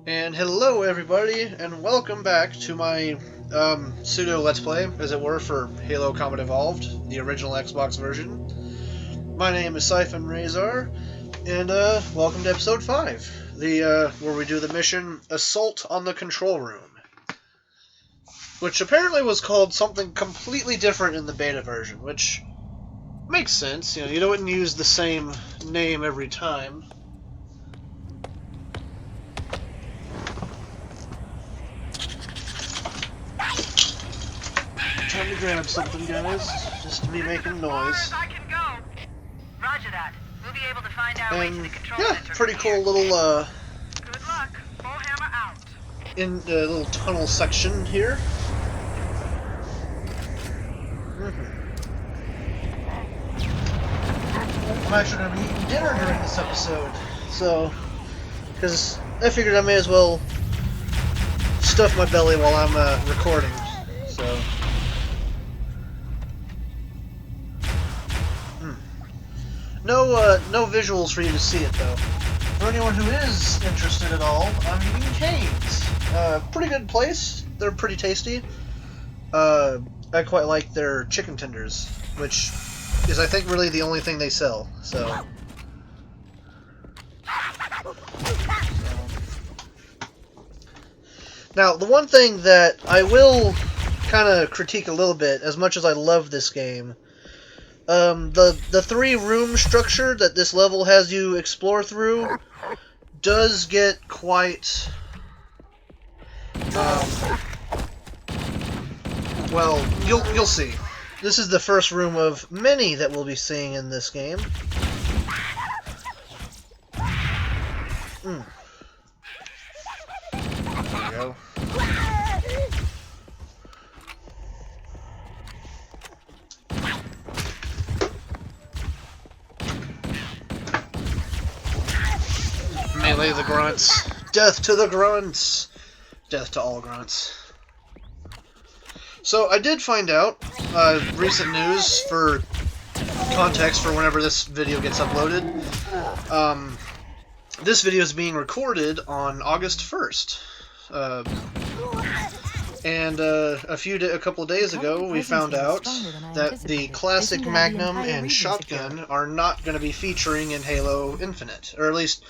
And hello everybody, and welcome back to my pseudo Let's Play, as it were, for Halo Combat Evolved, the original Xbox version. My name is Siphon Rayzar, and welcome to episode 5, where we do the mission Assault on the Control Room, which apparently was called something completely different in the beta version, which makes sense. You don't use the same name every time. Time to grab something, guys, just to be making noise. Roger that. We'll be able to find our way to the control yeah, center pretty cool little Good luck. Bullhammer out. in the little tunnel section here. I'm actually going to be eating dinner during this episode, so because I figured I may as well stuff my belly while I'm recording. So. No visuals for you to see it, though. For anyone who is interested at all, I'm eating Cane's. Pretty good place. They're pretty tasty. I quite like their chicken tenders, which is, I think, really the only thing they sell. So. Now, the one thing that I will kind of critique a little bit, as much as I love this game, the 3-room structure that this level has you explore through does get quite, well, you'll see. This is the first room of many that we'll be seeing in this game. There we go. Melee the grunts. Death to the grunts. Death to all grunts. So I did find out, recent news for context for whenever this video gets uploaded. This video is being recorded on August 1st. And a couple of days ago, we found out that the classic Magnum and shotgun are not going to be featuring in Halo Infinite, or at least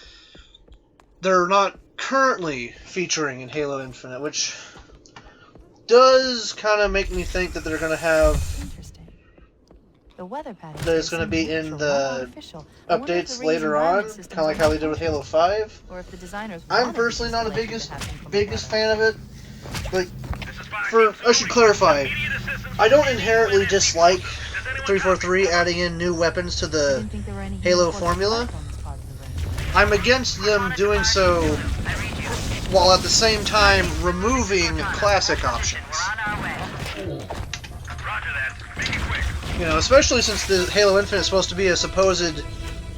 they're not currently featuring in Halo Infinite, which does kind of make me think that they're going to have that it's going to be in the updates later on, kind of like how they did with Halo 5. I'm personally not the biggest fan of it. Like, I should clarify, I don't inherently dislike 343 adding in new weapons to the Halo formula. I'm against them doing so while at the same time removing classic options. Especially since the Halo Infinite is supposed to be a supposed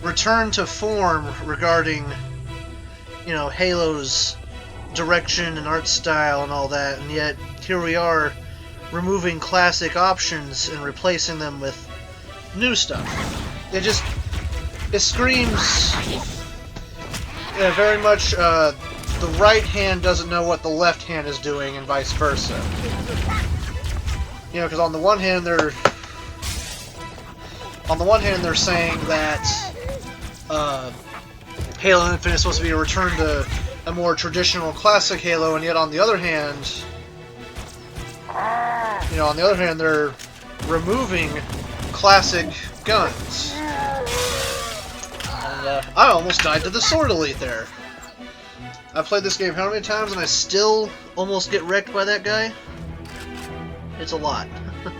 return to form regarding, Halo's direction and art style and all that, and yet here we are removing classic options and replacing them with new stuff. It screams very much the right hand doesn't know what the left hand is doing and vice versa. Because on the one hand they're saying that Halo Infinite is supposed to be a return to a more traditional classic Halo, and yet on the other hand, they're removing classic guns. And I almost died to the sword elite there. I've played this game how many times, and I still almost get wrecked by that guy? It's a lot. I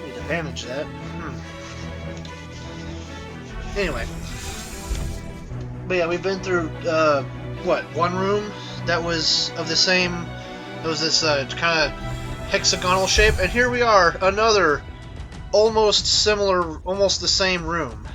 need to manage that. Anyway. But yeah, we've been through, one room that was of the same, it was this kind of hexagonal shape, and here we are, another almost similar, almost the same room.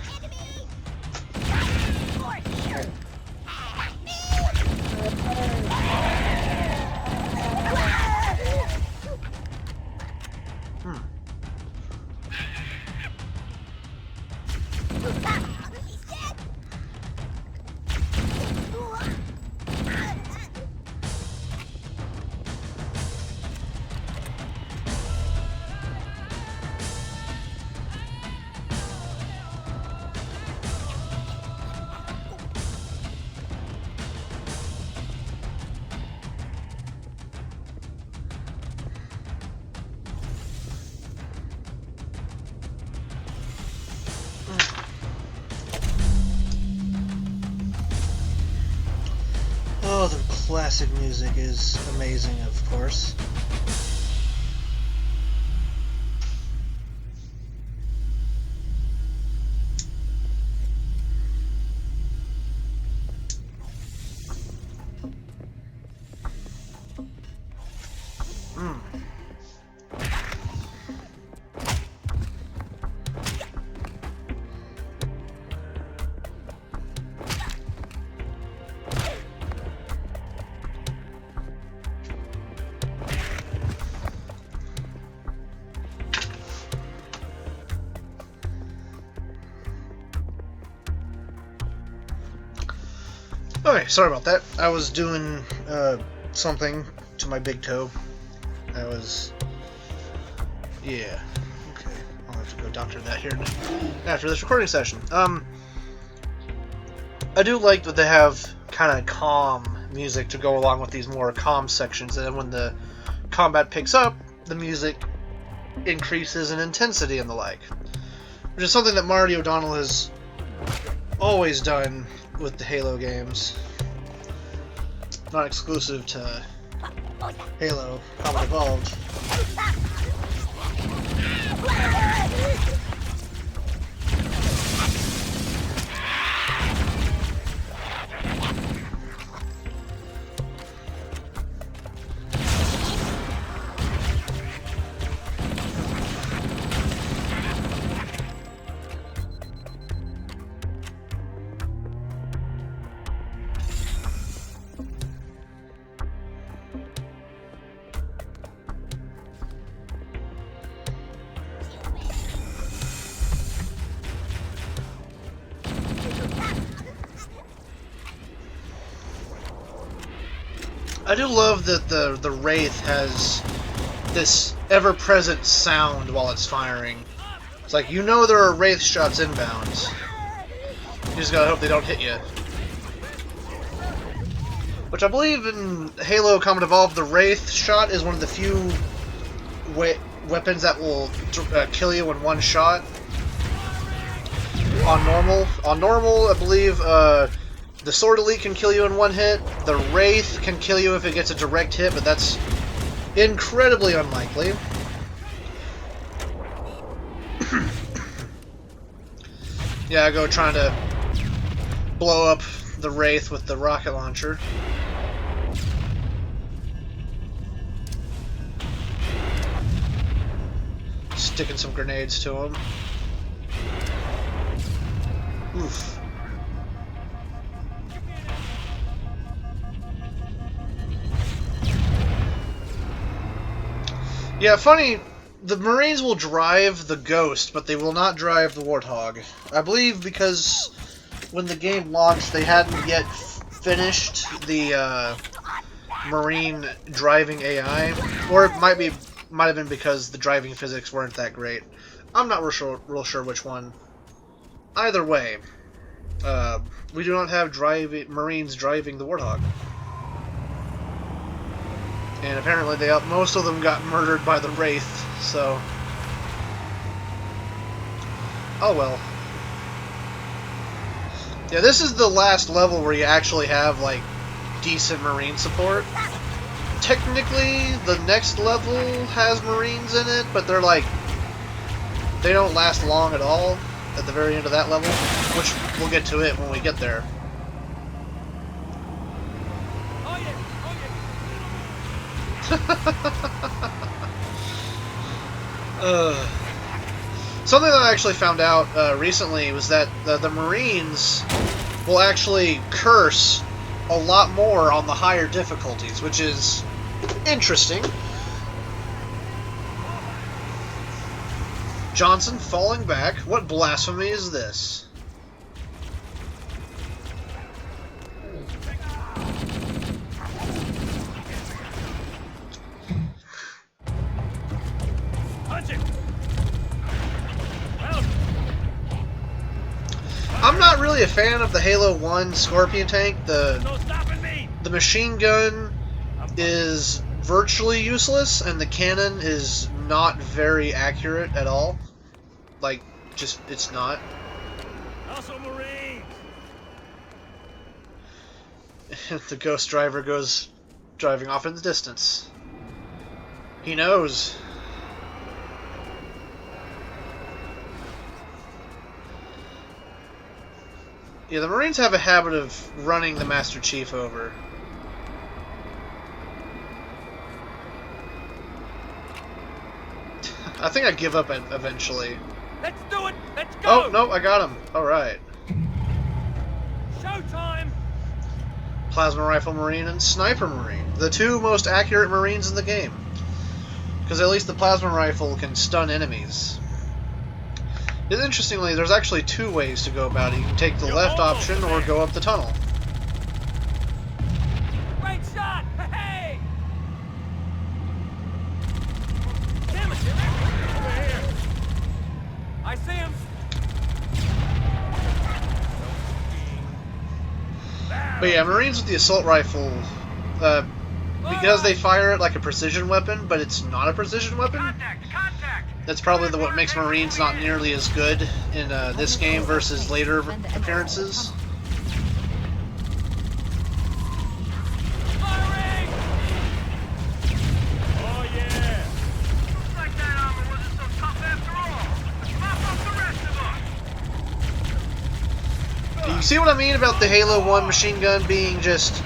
classic music is amazing, of course. Okay, sorry about that. I was doing something to my big toe. Yeah. Okay, I'll have to go doctor that here after this recording session. I do like that they have kind of calm music to go along with these more calm sections, and then when the combat picks up, the music increases in intensity and the like. Which is something that Marty O'Donnell has always done with the Halo games. Not exclusive to Halo Combat Evolved. I do love that the Wraith has this ever-present sound while it's firing. It's like, you know there are Wraith shots inbound. You just gotta hope they don't hit you. Which I believe in Halo Combat Evolved, the Wraith shot is one of the few weapons that will kill you in one shot. On normal, I believe the Sword Elite can kill you in one hit. The Wraith can kill you if it gets a direct hit, but that's incredibly unlikely. Yeah, I go trying to blow up the Wraith with the rocket launcher. Sticking some grenades to him. Oof. Yeah, funny, the Marines will drive the Ghost, but they will not drive the Warthog. I believe because when the game launched, they hadn't yet finished the Marine driving AI, or it might have been because the driving physics weren't that great. I'm not real sure which one. Either way, we do not have Marines driving the Warthog. And apparently most of them got murdered by the Wraith, so... Oh well. Yeah, this is the last level where you actually have, like, decent Marine support. Technically, the next level has Marines in it, but they're like... They don't last long at all at the very end of that level, which we'll get to it when we get there. Something that I actually found out recently was that the Marines will actually curse a lot more on the higher difficulties, which is interesting. Johnson falling back. What blasphemy is this? I'm not really a fan of the Halo 1 Scorpion tank. The machine gun is virtually useless, and the cannon is not very accurate at all. Like, just, it's not. Also Marines. The Ghost Driver goes driving off in the distance. He knows. Yeah, the Marines have a habit of running the Master Chief over. I think I give up eventually. Let's do it! Let's go! Oh, no, I got him. Alright. Showtime! Plasma Rifle Marine and Sniper Marine. The two most accurate Marines in the game. Because at least the Plasma Rifle can stun enemies. Interestingly, there's actually two ways to go about it. You can take the left option or go up the tunnel. Great shot! Hey! Damn it, Jimmy! Over here! I see him! But yeah, Marines with the assault rifle, because they fire it like a precision weapon, but it's not a precision weapon. Contact! Contact! That's probably what makes Marines not nearly as good in this game versus later appearances. Firing! Oh yeah! Looks like that armor wasn't so tough after all. Let's mop up the rest of us. You see what I mean about the Halo 1 machine gun being just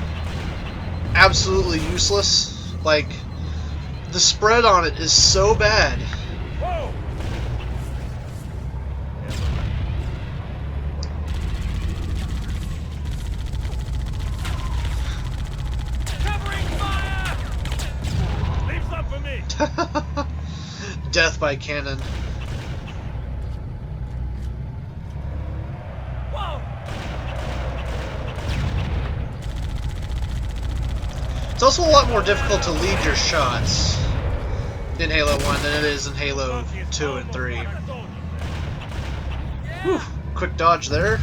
absolutely useless? Like, the spread on it is so bad. Whoa! Covering fire! Leave some for me! Death by cannon. Whoa! It's also a lot more difficult to lead your shots in Halo 1 than it is in Halo 2 and 3. Whew, quick dodge there.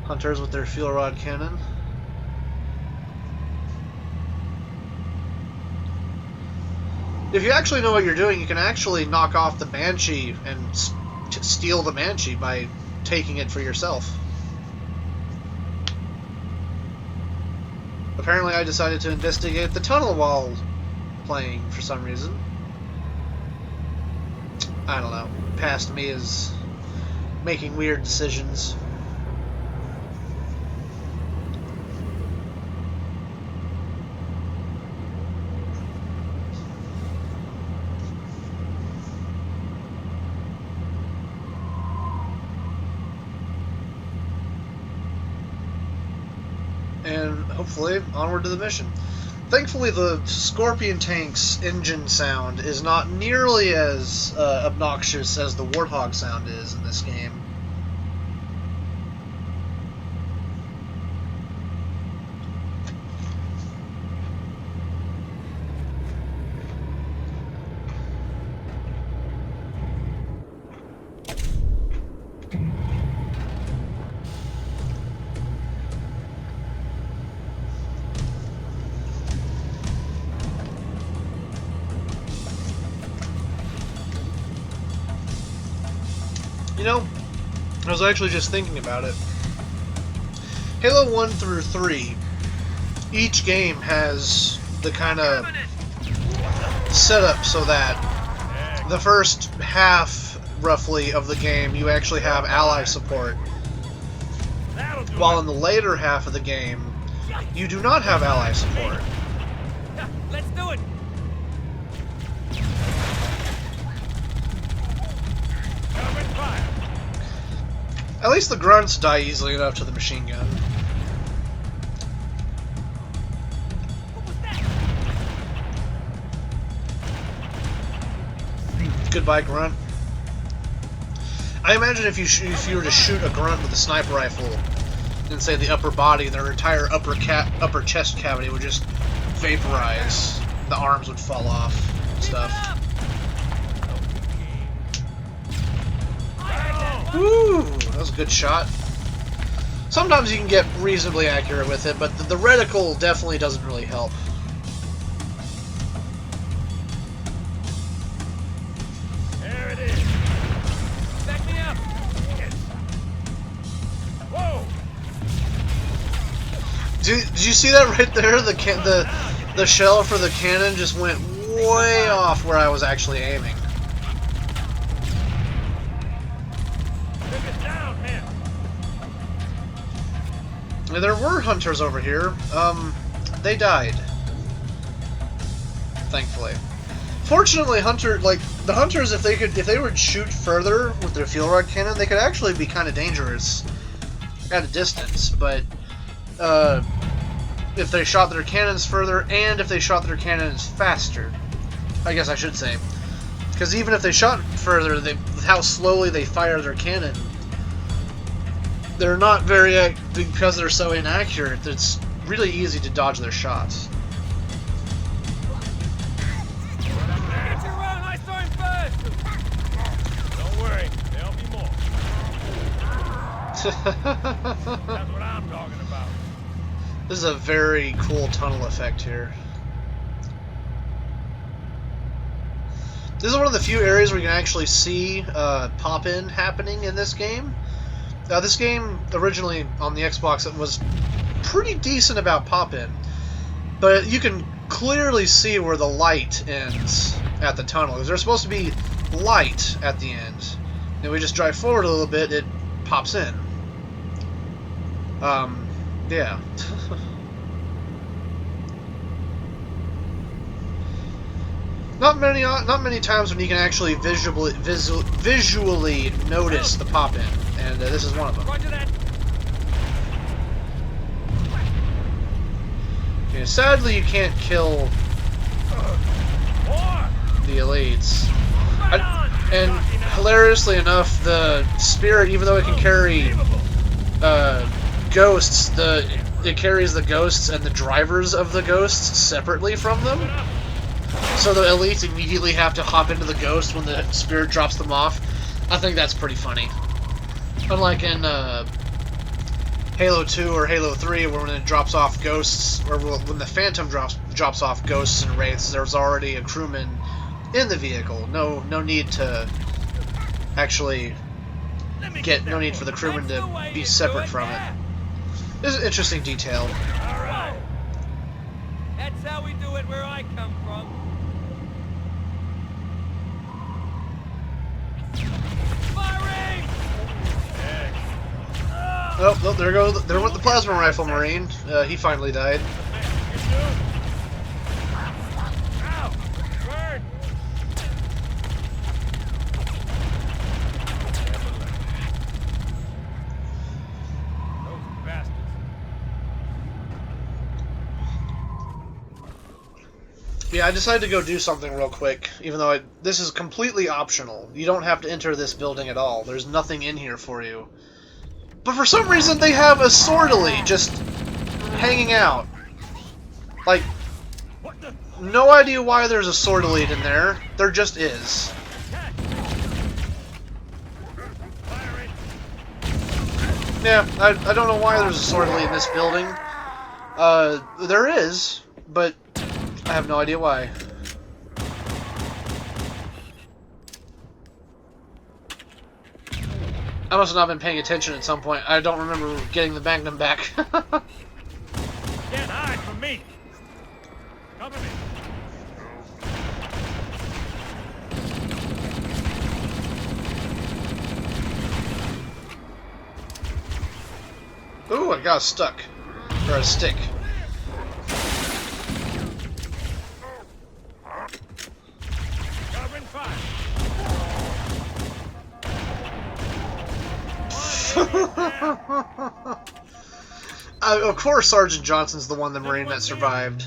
Hunters with their fuel rod cannon. If you actually know what you're doing, you can actually knock off the Banshee and steal the Banshee by taking it for yourself. Apparently I decided to investigate the tunnel while playing for some reason. I don't know. Past me is making weird decisions. And hopefully onward to the mission. Thankfully, the Scorpion tank's engine sound is not nearly as obnoxious as the Warthog sound is in this game. You know, I was actually just thinking about it. Halo 1 through 3, each game has the kind of setup so that the first half, roughly, of the game, you actually have ally support. While in the later half of the game, you do not have ally support. Let's do it! Covering fire! At least the grunts die easily enough to the machine gun. What was that? Goodbye, grunt. I imagine if you were to shoot a grunt with a sniper rifle in, say, the upper body, their entire upper chest cavity would just vaporize. The arms would fall off and stuff. Woo! That was a good shot. Sometimes you can get reasonably accurate with it, but the reticle definitely doesn't really help. There it is. Back me up. Yes. Whoa! Did you see that right there? The shell for the cannon just went way off where I was actually aiming. Took it down, man. And there were hunters over here. They died. Thankfully. Fortunately, the hunters, if they would shoot further with their fuel rod cannon, they could actually be kind of dangerous at a distance. But if they shot their cannons further, and if they shot their cannons faster, I guess I should say, because even if they shot further, with how slowly they fire their cannon, they're not very, because they're so inaccurate. It's really easy to dodge their shots. That's what I'm talking about. This is a very cool tunnel effect here. This is one of the few areas where you can actually see pop-in happening in this game. This game, originally on the Xbox, it was pretty decent about pop-in. But you can clearly see where the light ends at the tunnel. Because there's supposed to be light at the end. And we just drive forward a little bit, it pops in. Yeah. Not many times when you can actually visually notice the pop-in, and this is one of them. Okay, sadly, you can't kill the elites. And hilariously enough, the spirit, even though it can carry ghosts, it carries the ghosts and the drivers of the ghosts separately from them. So the elites immediately have to hop into the ghost when the spirit drops them off. I think that's pretty funny. Unlike in Halo 2 or Halo 3, where when it drops off ghosts, or when the Phantom drops off ghosts and wraiths, there's already a crewman in the vehicle. No need to actually no need for the crewman to be separate from it. This is an interesting detail. Alright. That's how we do it where I come from. Firing! Oh, there went the plasma rifle marine. He finally died. Ow! Burn! Those bastards. Yeah, I decided to go do something real quick, even though this is completely optional. You don't have to enter this building at all. There's nothing in here for you. But for some reason, they have a sword elite just hanging out. Like, no idea why there's a sword elite in there. There just is. Yeah, I don't know why there's a sword elite in this building. There is, but I have no idea why. I must have not been paying attention at some point. I don't remember getting the Magnum back. Can't hide from me. Cover me. Ooh, I got stuck. Or a stick. Covering fire. Of course, Sergeant Johnson's the the Marine that survived.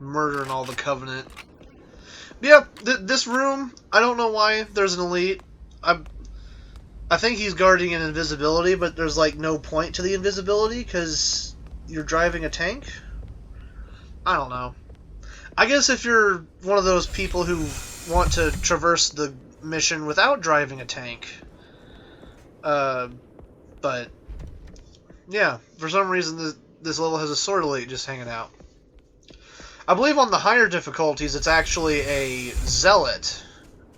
Murdering all the Covenant. But yeah, this room, I don't know why there's an elite. I think he's guarding an invisibility, but there's like no point to the invisibility because you're driving a tank? I don't know. I guess if you're one of those people who want to traverse the mission without driving a tank. But yeah, for some reason this level has a sword elite just hanging out. I believe on the higher difficulties, it's actually a zealot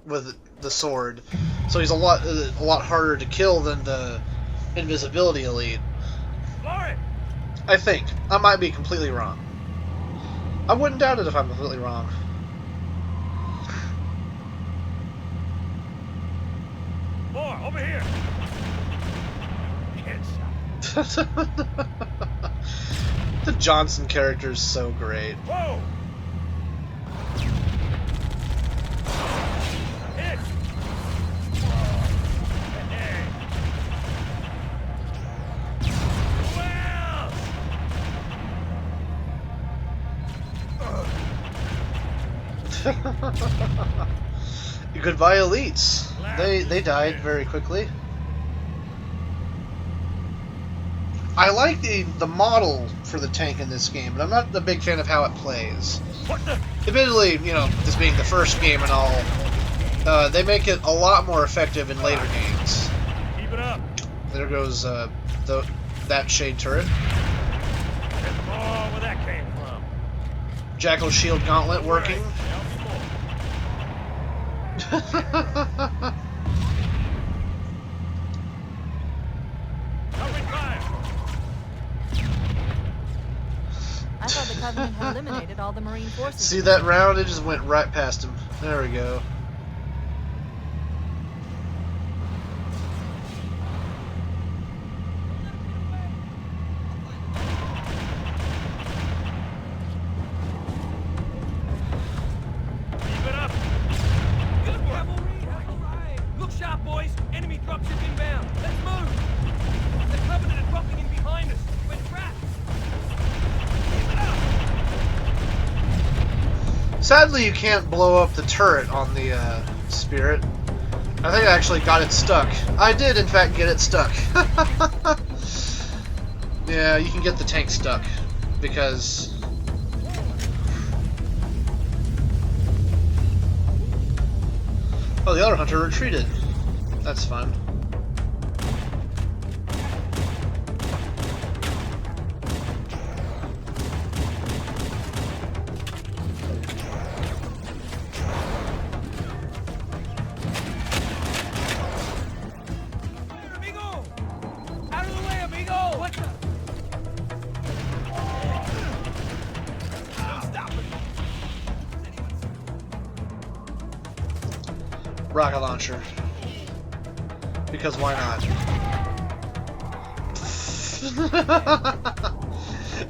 with the sword, so he's a lot harder to kill than the invisibility elite. I think. I might be completely wrong. I wouldn't doubt it if I'm completely wrong. More, over here. Headshot. The Johnson character is so great. Whoa! Hit! Hey. Well! Goodbye, elites. They died very quickly. I like the model for the tank in this game, but I'm not a big fan of how it plays. What the? Admittedly, you know, this being the first game and all, they make it a lot more effective in later games. Keep it up. There goes that shade turret. Oh, where that came from. Jackal shield gauntlet working. I thought the Covenant had eliminated all the Marine forces. See that round? It just went right past him. There we go. Keep it up. Good cavalry. Look sharp, boys. Enemy dropship inbound. Let's move. The Covenant are dropping in behind us. We're trapped. Sadly, you can't blow up the turret on the Spirit. I think I actually got it stuck. I did, in fact, get it stuck. Yeah, you can get the tank stuck because... Oh, the other hunter retreated. That's fun. Amigo! Out of the way, amigo! What the? Stop it! Rocket launcher. Because why not?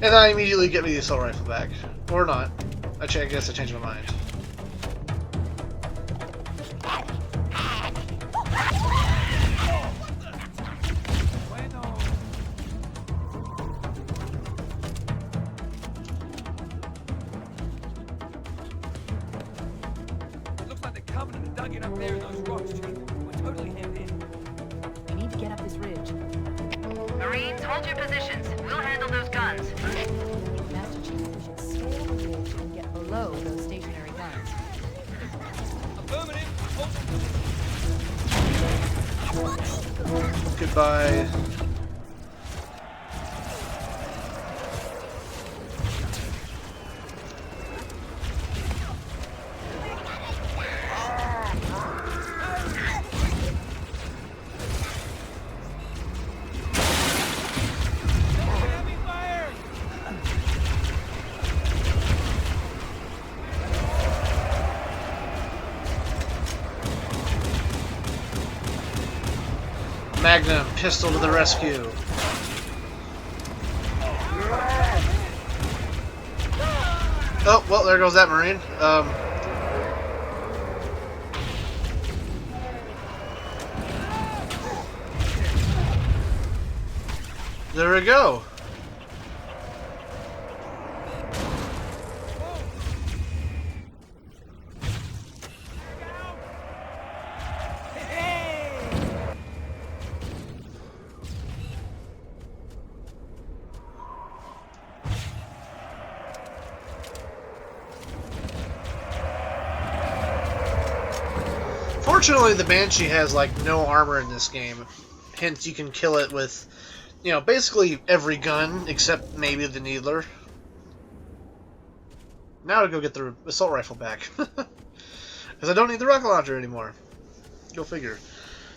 And I immediately get me the assault rifle back. Or not. I guess I changed my mind. Looks like the Covenant are dug in up there in those rocks, Chief. We're totally hemmed in. We need to get up this ridge. Marines, hold your positions. We'll handle those guns. Master Chief, we should scale the ridge and get below those stationary guns. Affirmative. Goodbye. Heavy fire! Magnum, pistol to the rescue. Oh, well, there goes that Marine. There we go. Fortunately, the Banshee has like no armor in this game. Hence, you can kill it with You know, basically every gun except maybe the Needler. Now to go get the assault rifle back. Because I don't need the rocket launcher anymore. Go figure.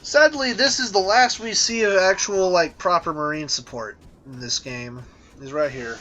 Sadly, this is the last we see of actual, like, proper Marine support in this game. Is right here.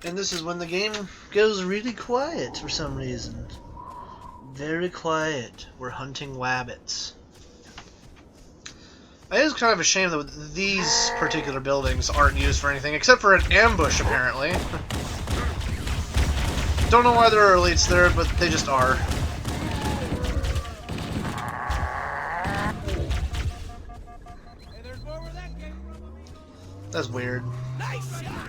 And this is when the game goes really quiet for some reason. Very quiet. We're hunting rabbits. It is kind of a shame that these particular buildings aren't used for anything, except for an ambush, apparently. Don't know why there are elites there, but they just are. That's weird. Nice shot!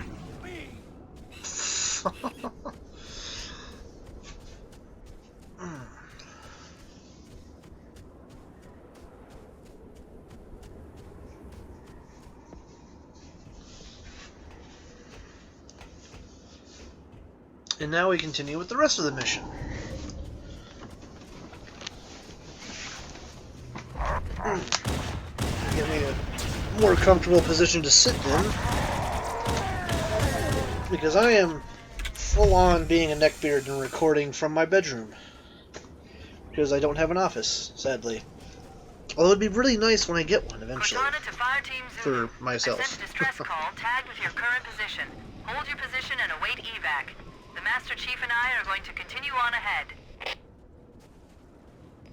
And now we continue with the rest of the mission. Get me a more comfortable position to sit in, because I am full on being a neckbeard and recording from my bedroom, because I don't have an office, sadly. Although it'd be really nice when I get one eventually. Cortana to Fire Team Zulu. For myself. I sent a distress call tagged with your current position. Hold your position and await evac. The Master Chief and I are going to continue on ahead.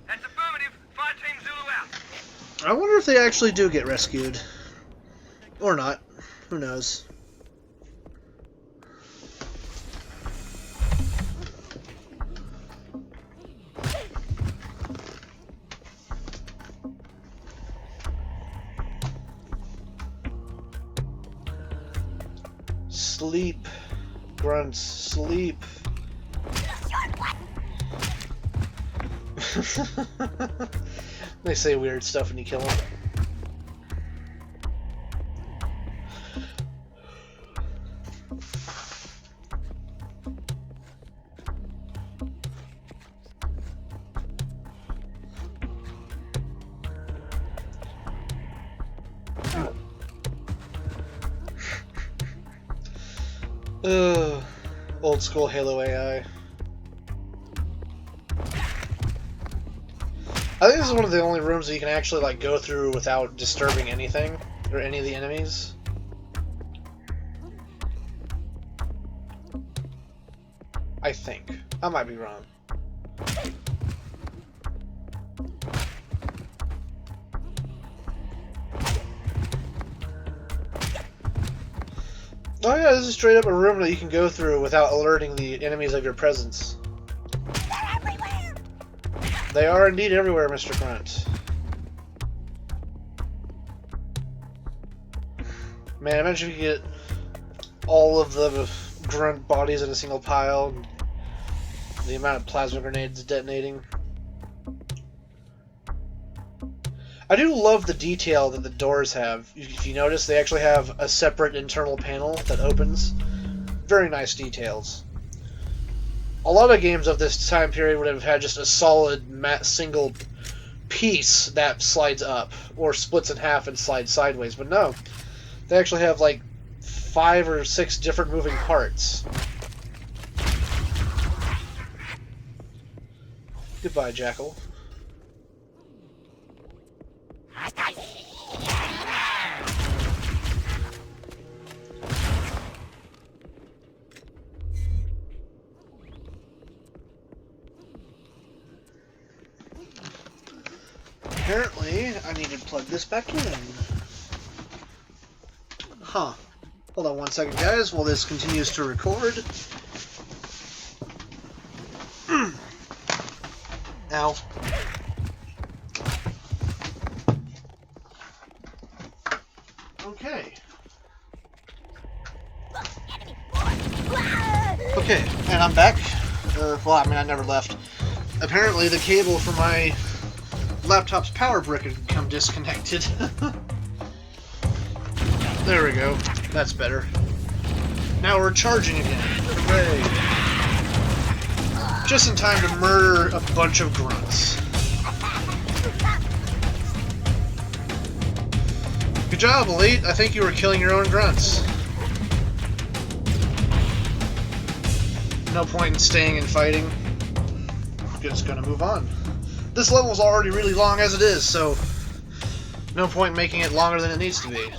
That's affirmative. Fire Team Zulu out. I wonder if they actually do get rescued. Or not. Who knows? Sleep. Grunts. Sleep. They say weird stuff when you kill them. Old school Halo AI. I think this is one of the only rooms that you can actually like go through without disturbing anything or any of the enemies. I think. I might be wrong. Oh yeah, this is straight up a room that you can go through without alerting the enemies of your presence. They're everywhere! They are indeed everywhere, Mr. Grunt. Man, imagine if you get all of the grunt bodies in a single pile. The amount of plasma grenades detonating. I do love the detail that the doors have. If you notice, they actually have a separate internal panel that opens. Very nice details. A lot of games of this time period would have had just a solid single piece that slides up, or splits in half and slides sideways, but no. They actually have like 5 or 6 different moving parts. Goodbye, Jackal. Apparently, I need to plug this back in. Huh. Hold on one second, guys, while this continues to record. Ow. And I'm back. Well, I mean, I never left. Apparently, the cable for my laptop's power brick had become disconnected. There we go. That's better. Now we're charging again. Hooray. Just in time to murder a bunch of grunts. Good job, Elite. I think you were killing your own grunts. No point in staying and fighting. Just gonna move on. This level's already really long as it is, so no point in making it longer than it needs to be.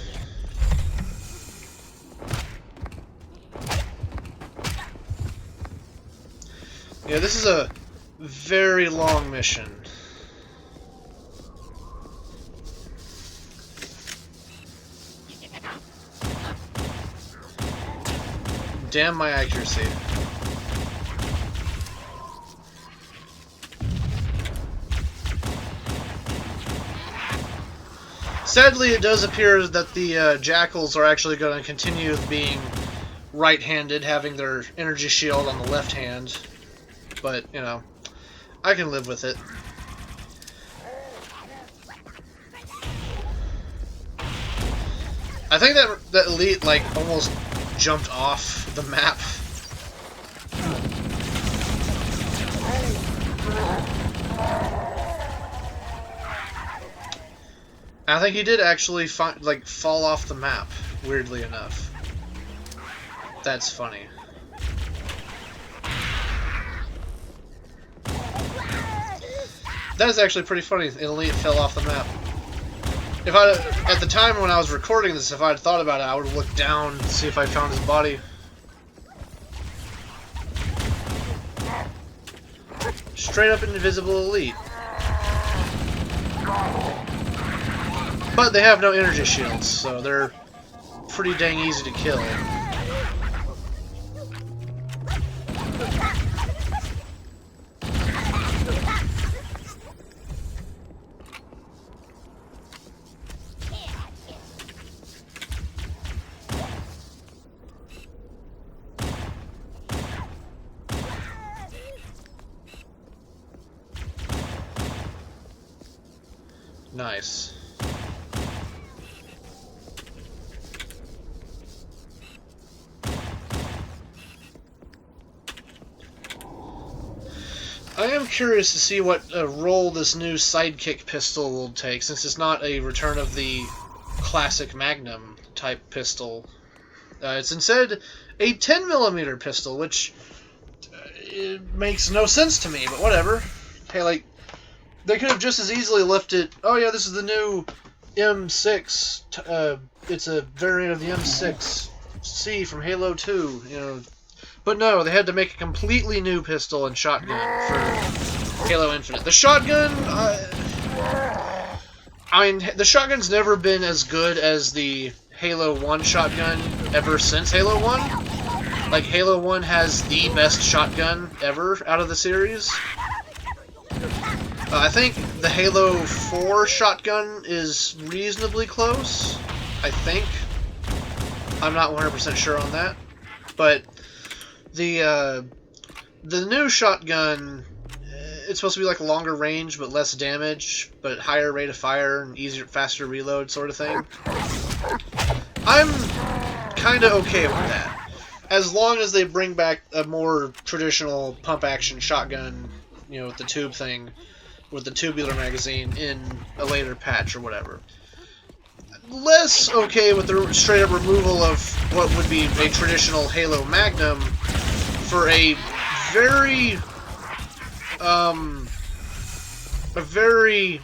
Yeah, this is a very long mission. Damn my accuracy. Sadly, it does appear that the jackals are actually going to continue being right-handed, having their energy shield on the left hand. But, you know, I can live with it. I think that Elite, like, almost jumped off the map. I think he did actually fall off the map, weirdly enough. That's funny. That is actually pretty funny. Elite fell off the map. If at the time when I was recording this, if I had thought about it, I would have looked down and see if I found his body. Straight up invisible Elite. But they have no energy shields, so they're pretty dang easy to kill. Nice. I am curious to see what role this new sidekick pistol will take, since it's not a return of the classic Magnum type pistol. It's instead a 10mm pistol, which it makes no sense to me, but whatever. Hey, like, they could have just as easily lifted, oh yeah, this is the new M6, it's a variant of the M6C from Halo 2, you know. But no, they had to make a completely new pistol and shotgun for Halo Infinite. The shotgun, I mean, the shotgun's never been as good as the Halo 1 shotgun ever since Halo 1. Like, Halo 1 has the best shotgun ever out of the series. I think the Halo 4 shotgun is reasonably close, I think. I'm not 100% sure on that. But the new shotgun, it's supposed to be like longer range but less damage, but higher rate of fire and easier, faster reload sort of thing. I'm kind of okay with that, as long as they bring back a more traditional pump action shotgun, you know, with the tube thing, with the tubular magazine in a later patch or whatever. Less okay with the straight up removal of what would be a traditional Halo Magnum for a very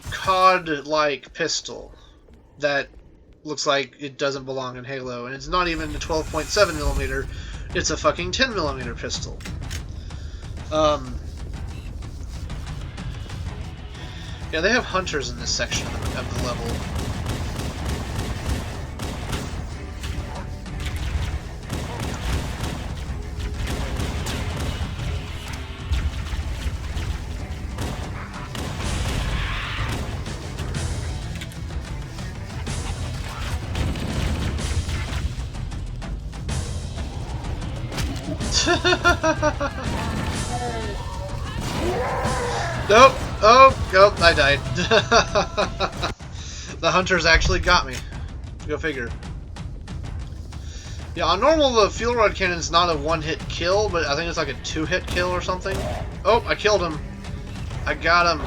COD-like pistol that looks like it doesn't belong in Halo, and it's not even a 12.7mm, it's a fucking 10mm pistol. Yeah, they have hunters in this section of the level. Nope. Oh, oh, I died. The hunters actually got me. Go figure. Yeah, on normal, the fuel rod cannon is not a one-hit kill, but I think it's like a two-hit kill or something. Oh, I killed him. I got him.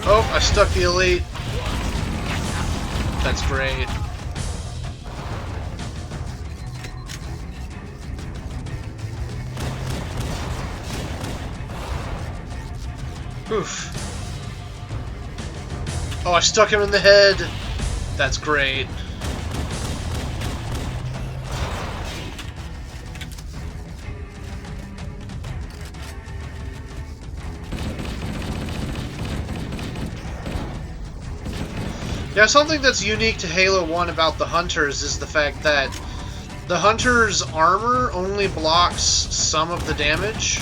Oh, I stuck the elite. That's great. Oof. Oh, I stuck him in the head. That's great. Yeah, something that's unique to Halo 1 about the Hunters is the fact that the Hunter's armor only blocks some of the damage.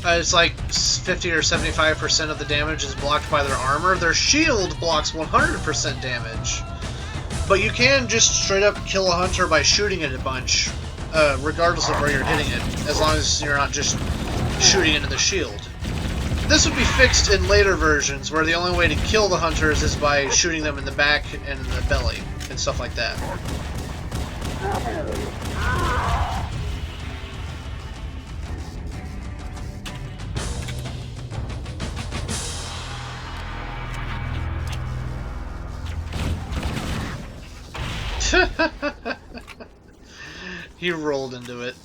It's like 50 or 75% of the damage is blocked by their armor. Their shield blocks 100% damage. But you can just straight up kill a Hunter by shooting it a bunch, regardless of where you're hitting it, as long as you're not just shooting into the shield. This would be fixed in later versions, where the only way to kill the Hunters is by shooting them in the back and in the belly, and stuff like that. He rolled into it.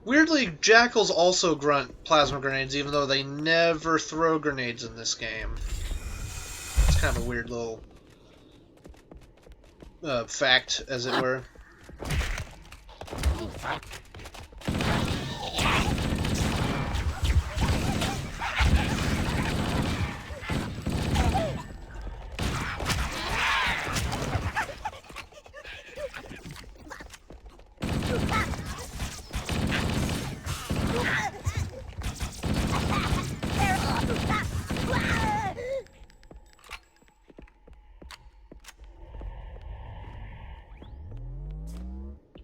Weirdly, Jackals also grunt plasma grenades, even though they never throw grenades in this game. It's kind of a weird little fact, as it were.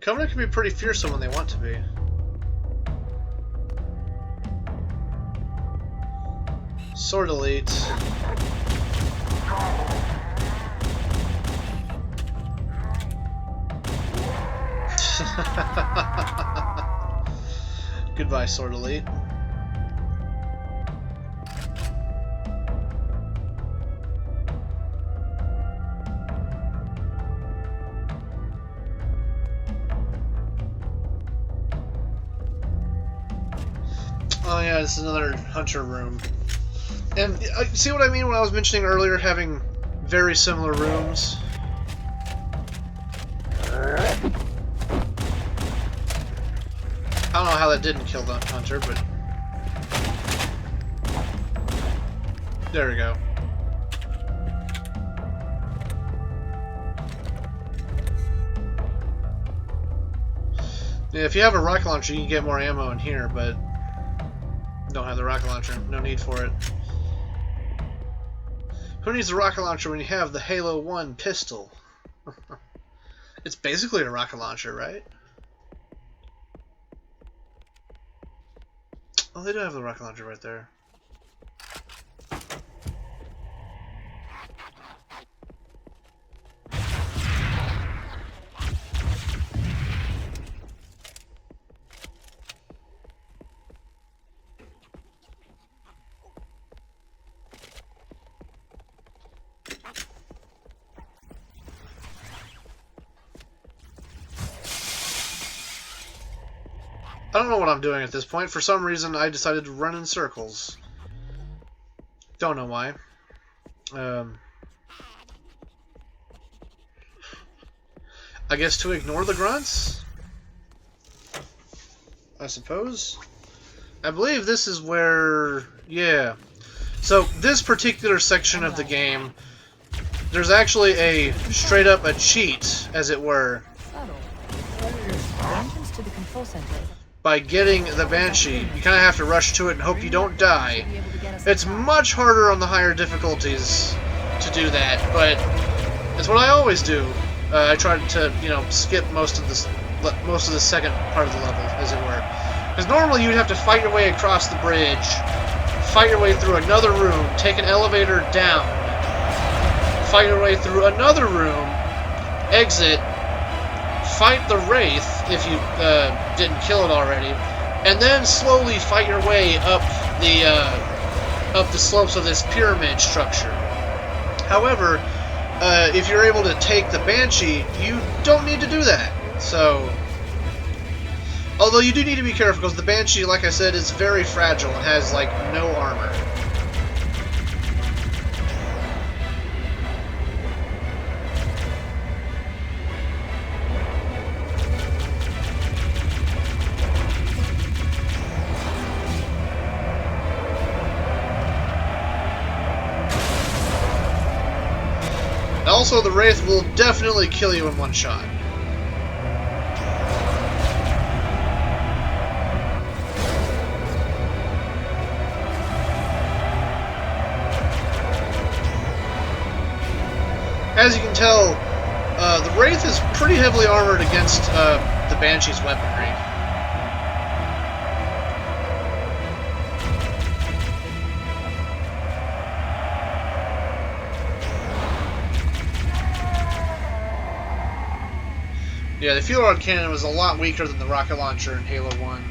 Covenant can be pretty fearsome when they want to be. Sword elite. Goodbye, Sword elite. Oh yeah, this is another Hunter room. And see what I mean when I was mentioning earlier having very similar rooms? I don't know how that didn't kill the Hunter, but... There we go. Yeah, if you have a rocket launcher, you can get more ammo in here, but... Don't have the rocket launcher. No need for it. Who needs a rocket launcher when you have the Halo 1 pistol? It's basically a rocket launcher, right? Oh, they do have the rocket launcher right there. I don't know what I'm doing at this point. For some reason, I decided to run in circles. Don't know why. I guess to ignore the grunts? I suppose? I believe this is where... Yeah. So, this particular section of the game, there's actually a straight-up a cheat, as it were. The entrance to control center. by getting the Banshee. You kind of have to rush to it and hope you don't die. It's much harder on the higher difficulties to do that, but it's what I always do. I try to, you know, skip most of the second part of the level, as it were. Because normally you'd have to fight your way across the bridge, fight your way through another room, take an elevator down, fight your way through another room, exit, fight the Wraith if you didn't kill it already, and then slowly fight your way up the slopes of this pyramid structure. However, if you're able to take the Banshee, you don't need to do that. So, although you do need to be careful because the Banshee, like I said, is very fragile and has like no armor. Also, the Wraith will definitely kill you in one shot. As you can tell, the Wraith is pretty heavily armored against the Banshee's weaponry. Yeah, the fuel rod cannon was a lot weaker than the rocket launcher in Halo 1.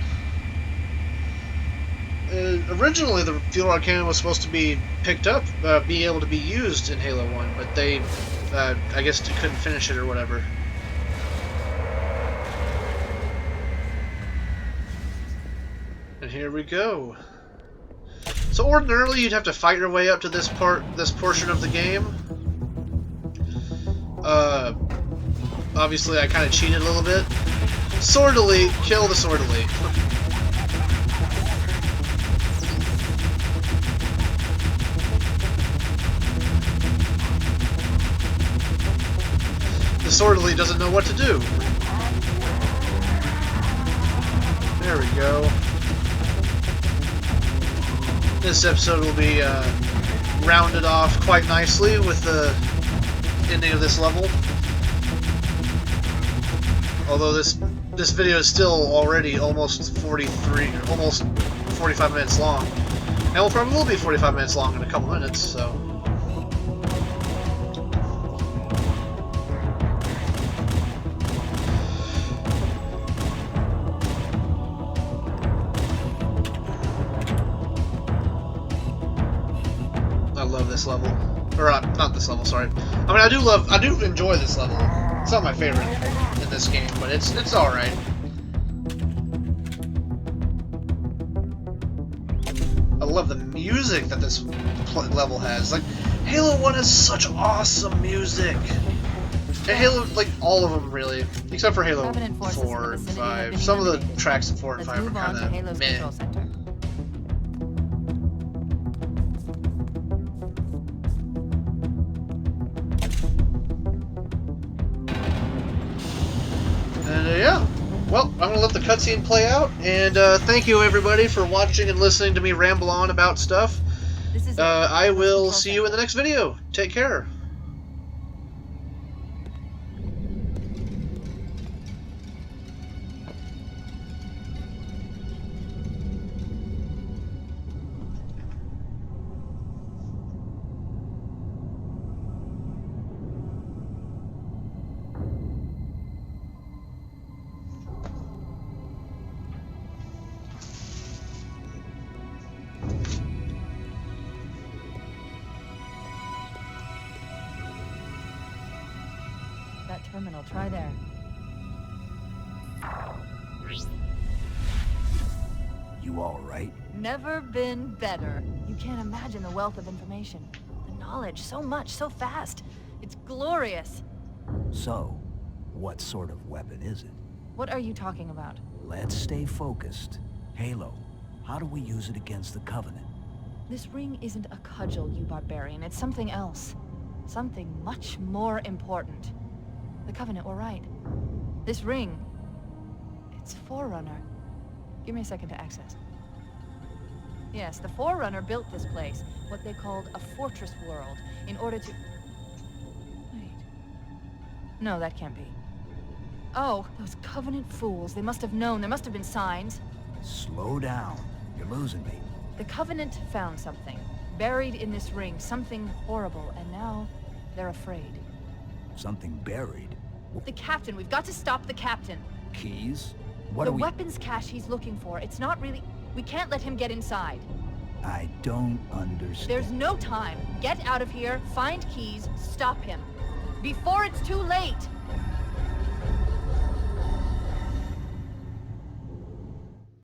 Originally, the fuel rod cannon was supposed to be picked up, be able to be used in Halo 1, but they, I guess, couldn't finish it or whatever. And here we go. So ordinarily, you'd have to fight your way up to this portion of the game. Obviously, I kind of cheated a little bit. Swordily, kill the Swordily. The Swordily doesn't know what to do. There we go. This episode will be rounded off quite nicely with the ending of this level. Although this video is still already almost 45 minutes long. And will probably be 45 minutes long in a couple minutes, so. I love this level. Or, not this level, sorry. I mean, I do enjoy this level. It's not my favorite in this game, but it's alright. I love the music that this level has. Like, Halo 1 has such awesome music. And Halo, like, all of them, really. Except for Halo 4 and 5. Some of the tracks in 4 and 5 are kind of meh. Yeah, well, I'm going to let the cutscene play out, and thank you everybody for watching and listening to me ramble on about stuff. I will see you in the next video. Take care. Terminal, try there. You all right? Never been better. You can't imagine the wealth of information. The knowledge, so much, so fast. It's glorious. So, what sort of weapon is it? What are you talking about? Let's stay focused. Halo, how do we use it against the Covenant? This ring isn't a cudgel, you barbarian. It's something else. Something much more important. The Covenant were right. This ring, It's Forerunner. Give me a second to access. Yes, the Forerunner built this place, what they called a fortress world, in order to... Wait. No, that can't be. Oh, those Covenant fools. They must have known. There must have been signs. Slow down. You're losing me. The Covenant found something. Buried in this ring. Something horrible. And now, they're afraid. Something buried. The captain. We've got to stop the captain. Keys? What The are we... weapons cache he's looking for. It's not really... We can't let him get inside. I don't understand. There's no time. Get out of here, find keys, stop him. Before it's too late!